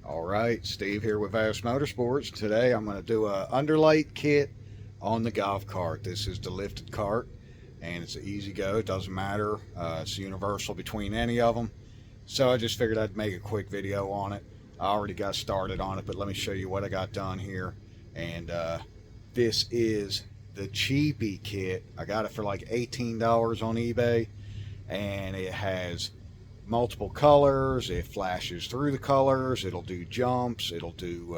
All right, Steve here with Vassmotorsports. Today I'm going to do a underlight kit on the golf cart. This is the lifted cart, and it's an easy go. It doesn't matter. It's universal between any of them. So I just figured I'd make a quick video on it. I already got started on it, but let me show you what I got done here. And this is the cheapy kit. I got it for like $18 on eBay, and it has multiple colors. It flashes through the colors. It'll do jumps. It'll do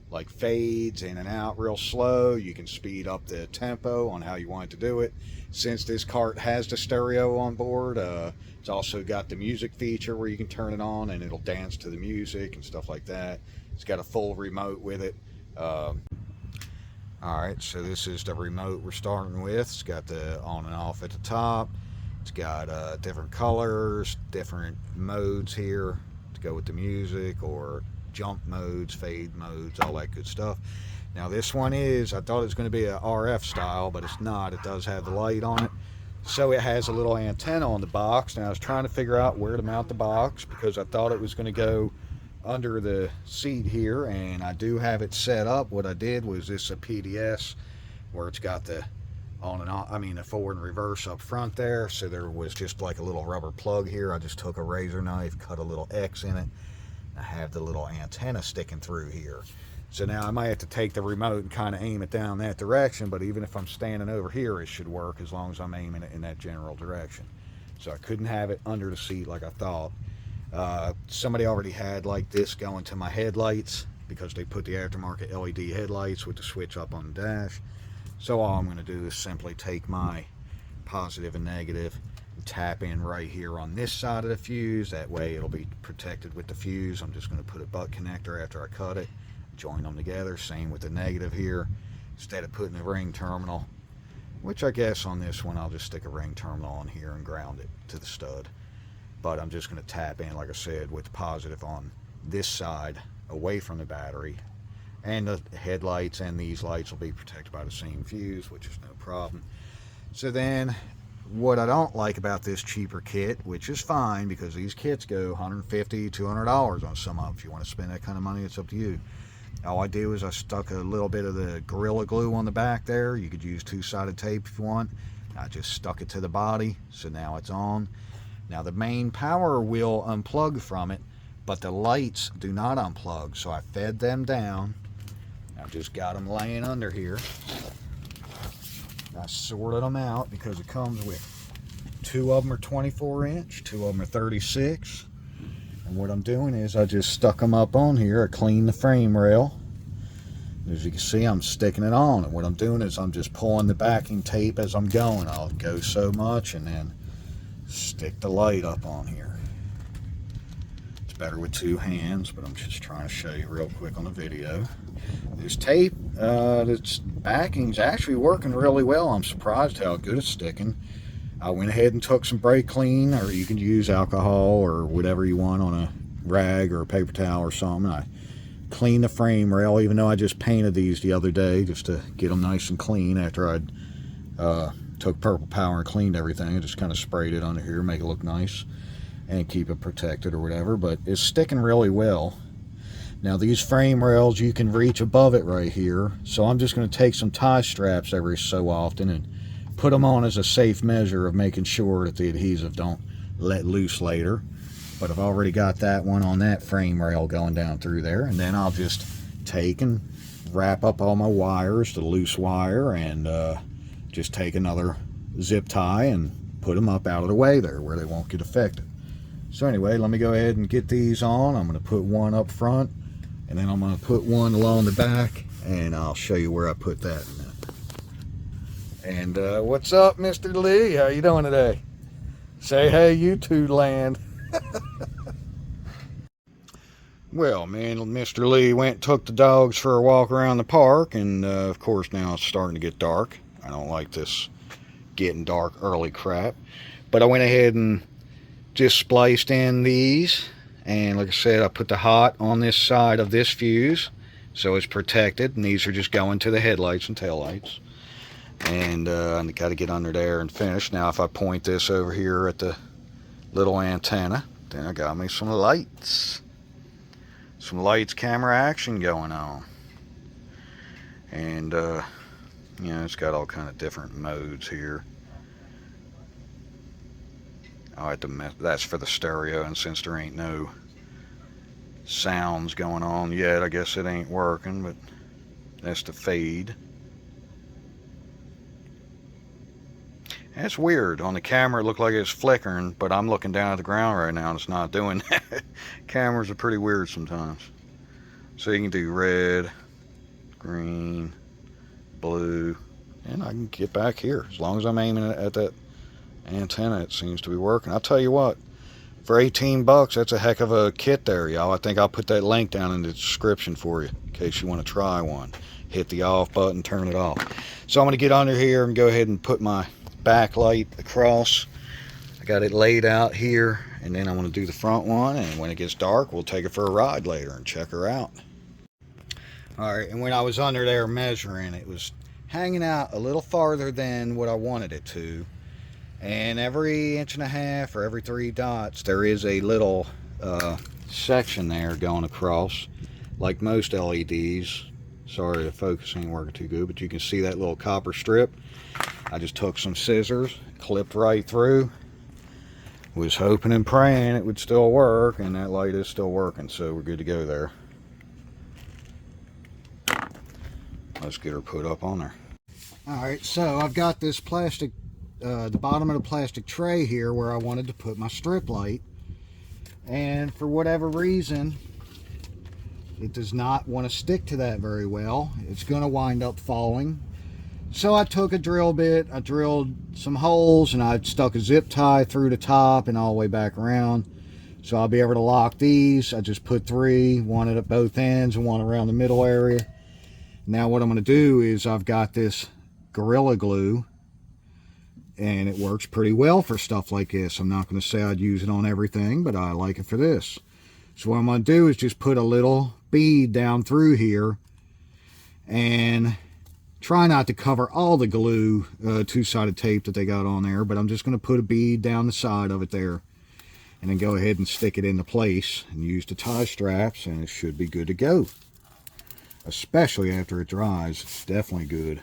like fades in and out real slow. You can speed up the tempo on how you want to do it. Since this cart has the stereo on board, it's also got the music feature where you can turn it on and it'll dance to the music and stuff like that. It's got a full remote with it. Alright, so this is the remote we're starting with. It's got the on and off at the top. It's got different colors, different modes here to go with the music, or jump modes, fade modes, all that good stuff. Now this one is, I thought it was going to be a RF style, but it's not. It does have the light on it. So it has a little antenna on the box. Now I was trying to figure out where to mount the box because I thought it was going to go under the seat here, and I do have it set up. What I did was this a PDS where it's got the on and off, the forward and reverse up front there. So there was just like a little rubber plug here. I just took a razor knife, cut a little X in it. I have the little antenna sticking through here. So now I might have to take the remote and kind of aim it down that direction, but even if I'm standing over here, it should work as long as I'm aiming it in that general direction. So I couldn't have it under the seat like I thought. Somebody already had like this going to my headlights because they put the aftermarket LED headlights with the switch up on the dash. So all I'm going to do is simply take my positive and negative and tap in right here on this side of the fuse. That way it'll be protected with the fuse. I'm just going to put a butt connector after I cut it, join them together. Same with the negative here. Instead of putting a ring terminal, which I guess on this one I'll just stick a ring terminal on here and ground it to the stud. But I'm just going to tap in, like I said, with the positive on this side away from the battery. And the headlights and these lights will be protected by the same fuse, which is no problem. So then what I don't like about this cheaper kit, which is fine because these kits go $150, $200 on some of them. If you want to spend that kind of money, it's up to you. All I do is I stuck a little bit of the Gorilla Glue on the back there. You could use two-sided tape if you want. I just stuck it to the body, so now it's on. Now the main power will unplug from it, but the lights do not unplug, so I fed them down. I've just got them laying under here. I sorted them out because it comes with two of them are 24 inch, two of them are 36. And what I'm doing is I just stuck them up on here. I cleaned the frame rail. As you can see, I'm sticking it on. And what I'm doing is I'm just pulling the backing tape as I'm going. I'll go so much and then stick the light up on here. Better with two hands, but I'm just trying to show you real quick on the video. This tape, this backing's actually working really well. I'm surprised how good it's sticking. I went ahead and took some brake clean, or you can use alcohol or whatever you want on a rag or a paper towel or something. I cleaned the frame rail, even though I just painted these the other day just to get them nice and clean after I'd took Purple Power and cleaned everything. I just kind of sprayed it under here, make it look nice and keep it protected or whatever, but it's sticking really well. Now these frame rails, you can reach above it right here, so I'm just going to take some tie straps every so often and put them on as a safe measure of making sure that the adhesive don't let loose later. But I've already got that one on that frame rail going down through there, and then I'll just take and wrap up all my wires, the loose wire, and just take another zip tie and put them up out of the way there where they won't get affected. So anyway, let me go ahead and get these on. I'm going to put one up front, and then I'm going to put one along the back, and I'll show you where I put that in a minute. And what's up, Mr. Lee? How you doing today? Say hey, YouTube land. Well, man, Mr. Lee went and took the dogs for a walk around the park, and of course now it's starting to get dark. I don't like this getting dark early crap. But I went ahead and just spliced in these, and like I said, I put the hot on this side of this fuse so it's protected, and these are just going to the headlights and taillights. And I got to get under there and finish. Now if I point this over here at the little antenna, then I got me some lights. some lights, camera action going on. And you know, it's got all kind of different modes here. I have to mess, that's for the stereo, and since there ain't no sounds going on yet, I guess it ain't working, but that's the fade. That's weird. On the camera it looked like it's flickering, but I'm looking down at the ground right now and it's not doing that. Cameras are pretty weird sometimes. So you can do red, green, blue, and I can get back here. As long as I'm aiming at that antenna, it seems to be working. I'll tell you what, for 18 bucks, that's a heck of a kit there, y'all. I think I'll put that link down in the description for you in case you want to try one. Hit the off button, turn it off. So I'm going to get under here and go ahead and put my backlight across. I got it laid out here, and then I'm going to do the front one, and when it gets dark, we'll take it for a ride later and check her out. Alright, and when I was under there measuring, it was hanging out a little farther than what I wanted it to. And every 1.5 inches or every 3 dots, there is a little section there going across, like most LEDs. Sorry, the focus ain't working too good, but you can see that little copper strip. I just took some scissors, clipped right through. Was hoping and praying it would still work, and that light is still working, so we're good to go there. Let's get her put up on there. Alright, so I've got this plastic, the bottom of the plastic tray here where I wanted to put my strip light. And for whatever reason, it does not want to stick to that very well. It's going to wind up falling. So I took a drill bit, I drilled some holes, and I stuck a zip tie through the top and all the way back around. So I'll be able to lock these. I just put 3, one at both ends and one around the middle area. Now what I'm going to do is I've got this Gorilla Glue, and it works pretty well for stuff like this. I'm not going to say I'd use it on everything, but I like it for this. So what I'm going to do is just put a little bead down through here and try not to cover all the glue, two-sided tape that they got on there, but I'm just going to put a bead down the side of it there and then go ahead and stick it into place and use the tie straps, and it should be good to go. Especially after it dries, it's definitely good.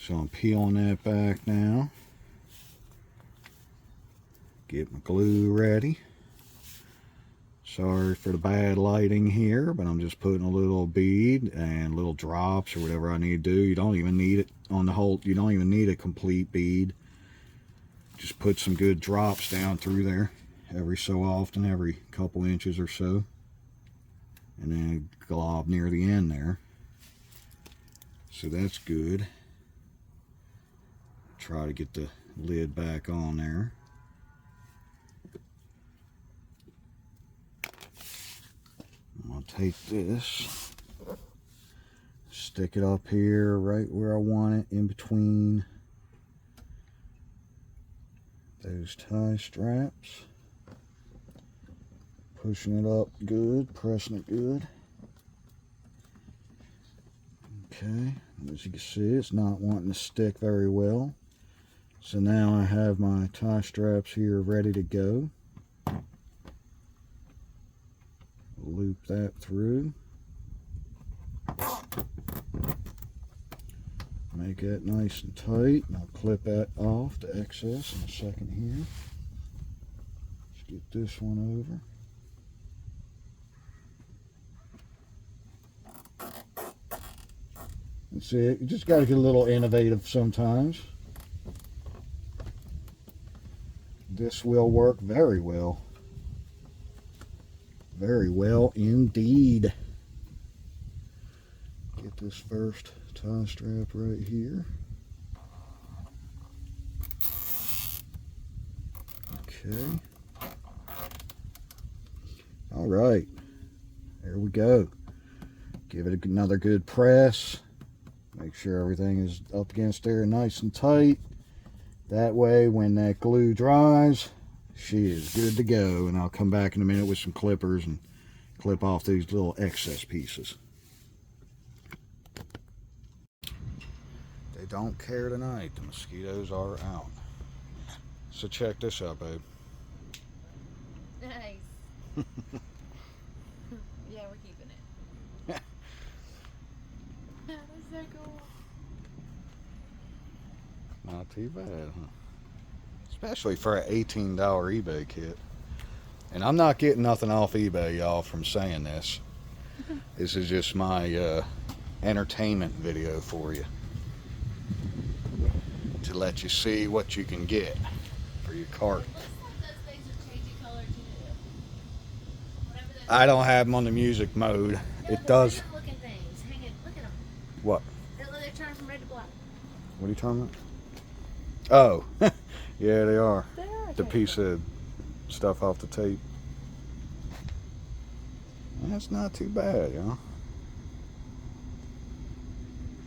So I'm peeling that back now. Get my glue ready. Sorry for the bad lighting here, but I'm just putting a little bead and little drops or whatever I need to do. You don't even need it on the whole, you don't even need a complete bead. Just put some good drops down through there every so often, every couple inches or so. And then a glob near the end there. So that's good. Try to get the lid back on there. I'm going to take this, stick it up here right where I want it, in between those tie straps. Pushing it up good, pressing it good. Okay, as you can see, it's not wanting to stick very well. So now I have my tie straps here ready to go. Loop that through. Make that nice and tight, and I'll clip that off, the excess, in a second here. Let's get this one over. That's it. You just got to get a little innovative sometimes. This will work very well. Very well indeed. Get this first tie strap right here. Okay. All right. There we go. Give it another good press. Make sure everything is up against there nice and tight. That way, when that glue dries, she is good to go. And I'll come back in a minute with some clippers and clip off these little excess pieces. They don't care tonight. The mosquitoes are out. So check this out, babe. Nice. Yeah, we're keeping it. That's so cool. Not too bad, huh? Especially for an $18 eBay kit. And I'm not getting nothing off eBay, y'all, from saying this. This is just my entertainment video for you. To let you see what you can get for your cart. It looks like those things are changing color too. I don't have them on the music mode. No, It does. random looking things. Hang in, look at them. What? They're turning from red to black. What are you talking about? Oh, yeah, they are. They are. The piece of stuff off the tape. That's not too bad, you know.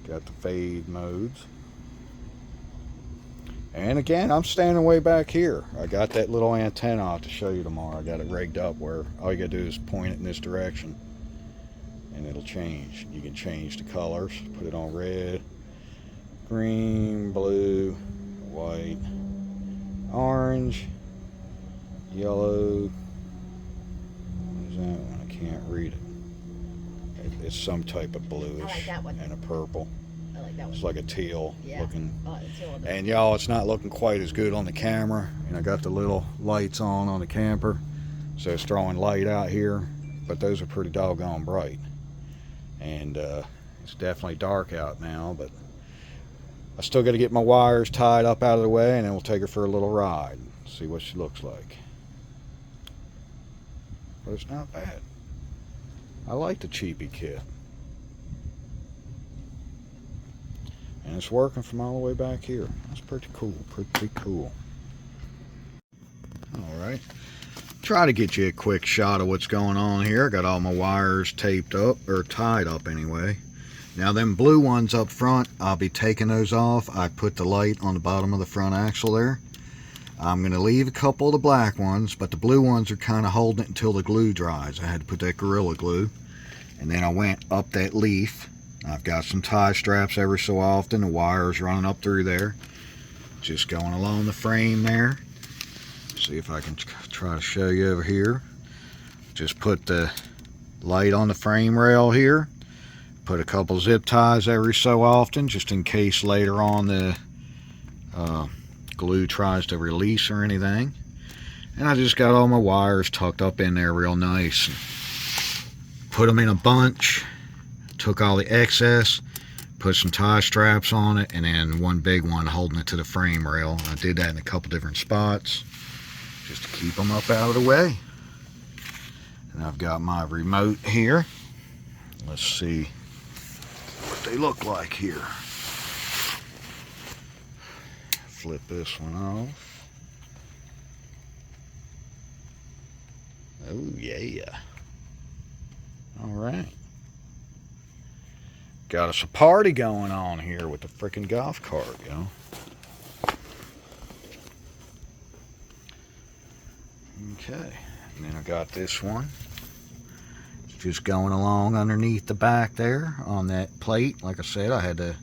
Got the fade modes. And again, I'm standing way back here. I got that little antenna I'll have to show you tomorrow. I got it rigged up where all you gotta do is point it in this direction and it'll change. You can change the colors, put it on red, green, blue, white, orange, yellow. What is that one? I can't read it. It's some type of bluish I like that one. and a purple. I like that one. It's like a teal looking. Oh, the teal one. And y'all, it's not looking quite as good on the camera. And I got the little lights on the camper, so it's throwing light out here, but those are pretty doggone bright. And it's definitely dark out now, but I still got to get my wires tied up out of the way, and then we'll take her for a little ride, see what she looks like. But it's not bad. I like the cheapy kit. And it's working from all the way back here. That's pretty cool, pretty cool. Alright. Try to get you a quick shot of what's going on here. Got all my wires taped up, or tied up anyway. Now them blue ones up front, I'll be taking those off. I put the light on the bottom of the front axle there. I'm going to leave a couple of the black ones, but the blue ones are kind of holding it until the glue dries. I had to put that Gorilla Glue. And then I went up that leaf. I've got some tie straps every so often. The wires running up through there. Just going along the frame there. See if I can try to show you over here. Just put the light on the frame rail here. Put a couple zip ties every so often, just in case later on the glue tries to release or anything. And I just got all my wires tucked up in there real nice. Put them in a bunch. Took all the excess, put some tie straps on it, and then one big one holding it to the frame rail. I did that in a couple different spots just to keep them up out of the way. And I've got my remote here. Let's see what they look like here. Flip this one off. Oh yeah. All right. Got us a party going on here with the freaking golf cart, you know. Okay, and then I got this one. It's just going along underneath the back there on that plate. Like I said, I had to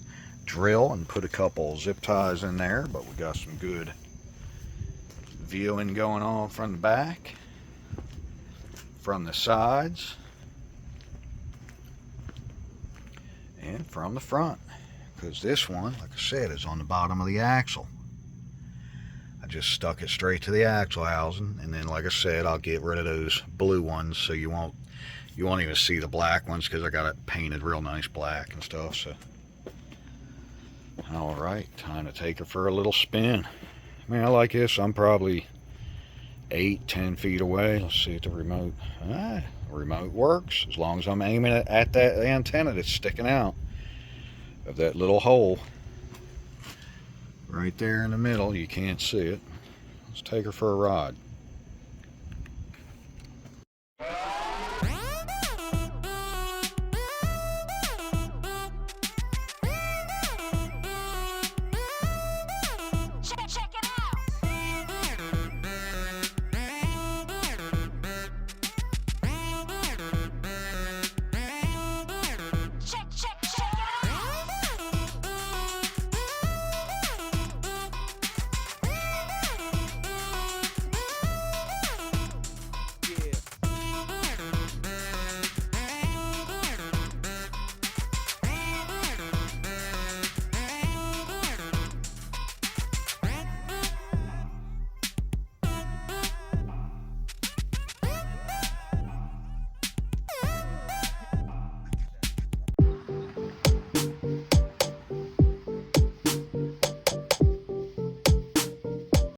drill and put a couple zip ties in there, but we got some good viewing going on from the back, from the sides, and from the front, because this one, like I said, is on the bottom of the axle. I just stuck it straight to the axle housing, and then like I said, I'll get rid of those blue ones so you won't even see the black ones, because I got it painted real nice black and stuff. So all right, time to take her for a little spin. I mean, I like this. I'm probably 8-10 feet away. Let's see if the remote remote works, as long as I'm aiming it at that antenna that's sticking out of that little hole right there in the middle. You can't see it. Let's take her for a ride.